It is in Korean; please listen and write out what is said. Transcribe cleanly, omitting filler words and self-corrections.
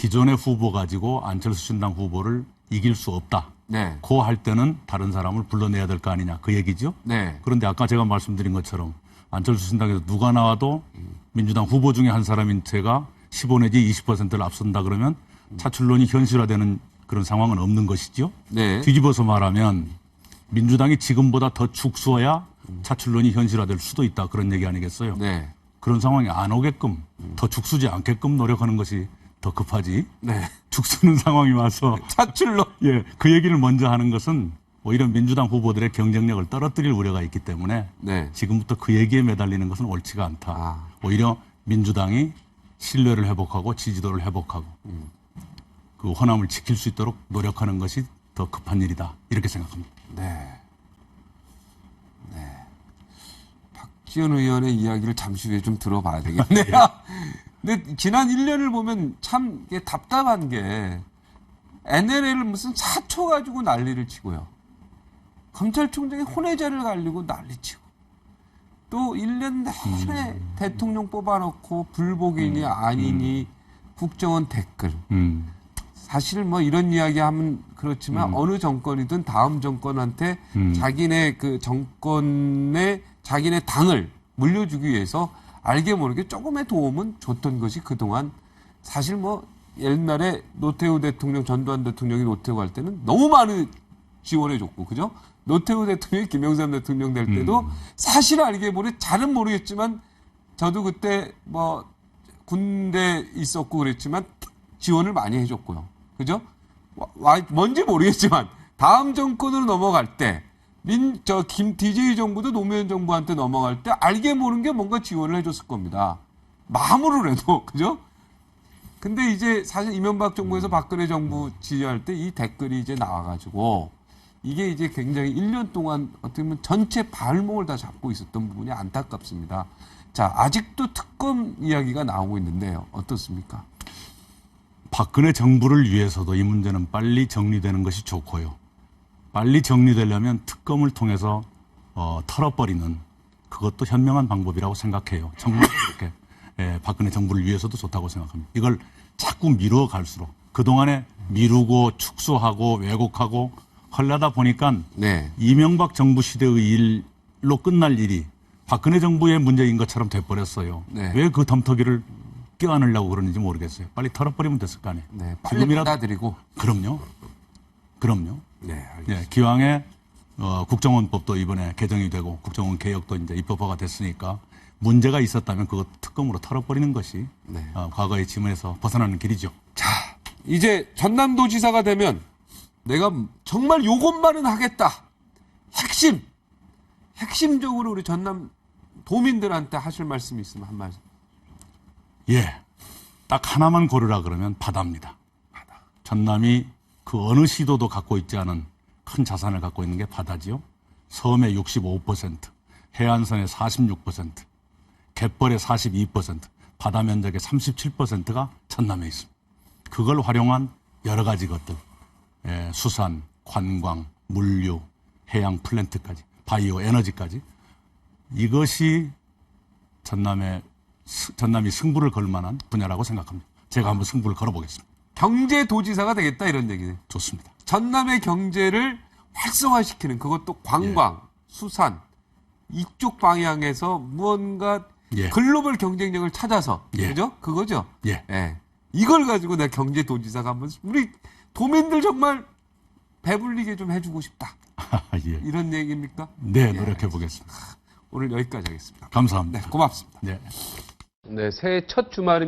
기존의 후보 가지고 안철수 신당 후보를 이길 수 없다. 네. 고 할 때는 다른 사람을 불러내야 될 거 아니냐 그 얘기죠. 네. 그런데 아까 제가 말씀드린 것처럼 안철수 신당에서 누가 나와도 민주당 후보 중에 한 사람인 제가 15 내지 20%를 앞선다 그러면 차출론이 현실화되는 그런 상황은 없는 것이죠. 네. 뒤집어서 말하면 민주당이 지금보다 더 죽서야 차출론이 현실화될 수도 있다. 그런 얘기 아니겠어요. 네. 그런 상황이 안 오게끔 더 죽수지 않게끔 노력하는 것이 더 급하지. 네. 죽수는 상황이 와서 차출론. 예, 그 얘기를 먼저 하는 것은 오히려 민주당 후보들의 경쟁력을 떨어뜨릴 우려가 있기 때문에 네. 지금부터 그 얘기에 매달리는 것은 옳지가 않다. 아. 오히려 민주당이 신뢰를 회복하고 지지도를 회복하고 그 호남을 지킬 수 있도록 노력하는 것이 더 급한 일이다. 이렇게 생각합니다. 네. 네. 박지원 의원의 이야기를 잠시 후에 좀 들어봐야 되겠네요. 근데 지난 1년을 보면 참 이게 답답한 게 NLL을 무슨 사초 가지고 난리를 치고요. 검찰총장이 혼외자를 갈리고 난리치고 또 1년 내내 대통령 뽑아놓고 불복이니 아니니 국정원 댓글. 사실 뭐 이런 이야기 하면 그렇지만 어느 정권이든 다음 정권한테 자기네 그 정권의 자기네 당을 물려주기 위해서 알게 모르게 조금의 도움은 줬던 것이 그동안 사실 뭐 옛날에 노태우 대통령, 전두환 대통령이 노태우 할 때는 너무 많이 지원해줬고, 그죠? 노태우 대통령이 김영삼 대통령 될 때도 사실 알게 모르게 잘은 모르겠지만 저도 그때 뭐 군대 있었고 그랬지만 지원을 많이 해줬고요. 그죠? 뭔지 모르겠지만 다음 정권으로 넘어갈 때 DJ 정부도 노무현 정부한테 넘어갈 때 알게 모른 게 뭔가 지원을 해줬을 겁니다. 마음으로라도. 그죠? 근데 이제 사실 이명박 정부에서 박근혜 정부 지지할 때 이 댓글이 이제 나와가지고 이게 이제 굉장히 1년 동안 어떻게 보면 전체 발목을 다 잡고 있었던 부분이 안타깝습니다. 자, 아직도 특검 이야기가 나오고 있는데요. 어떻습니까? 박근혜 정부를 위해서도 이 문제는 빨리 정리되는 것이 좋고요. 빨리 정리되려면 특검을 통해서 털어버리는 그것도 현명한 방법이라고 생각해요. 정말 그렇게 박근혜 정부를 위해서도 좋다고 생각합니다. 이걸 자꾸 미루어 갈수록 그동안에 미루고 축소하고 왜곡하고 하려다 보니까 네. 이명박 정부 시대의 일로 끝날 일이 박근혜 정부의 문제인 것처럼 돼버렸어요. 네. 왜 그 덤터기를 껴안으려고 그러는지 모르겠어요. 빨리 털어버리면 됐을 거 아니에요. 네, 빨리 받아들이고. 그럼요. 그럼요. 네, 알겠습니다. 예, 기왕에 국정원법도 이번에 개정이 되고 국정원 개혁도 이제 입법화가 됐으니까 문제가 있었다면 그것 특검으로 털어버리는 것이 네. 과거의 지문에서 벗어나는 길이죠. 자, 이제 전남도지사가 되면 내가 정말 요것만은 하겠다. 핵심적으로 우리 전남 도민들한테 하실 말씀이 있으면 한 말씀. 예, 딱 하나만 고르라 그러면 바다입니다. 바다. 전남이 그 어느 시도도 갖고 있지 않은 큰 자산을 갖고 있는 게 바다지요. 섬의 65%, 해안선의 46%, 갯벌의 42%, 바다 면적의 37%가 전남에 있습니다. 그걸 활용한 여러 가지 것들, 수산, 관광, 물류, 해양 플랜트까지, 바이오 에너지까지 이것이 전남이 승부를 걸 만한 분야라고 생각합니다. 제가 한번 승부를 걸어보겠습니다. 경제도지사가 되겠다 이런 얘기네. 좋습니다. 전남의 경제를 활성화시키는 그것도 관광, 수산 이쪽 방향에서 무언가 글로벌 경쟁력을 찾아서 그죠? 그거죠? 예. 이걸 가지고 내가 경제도지사가 한번 우리 도민들 정말 배불리게 좀 해주고 싶다. 예. 이런 얘기입니까? 네, 노력해 보겠습니다. 오늘 여기까지 하겠습니다. 감사합니다. 네, 고맙습니다. 네. 네, 새해 첫 주말입니다.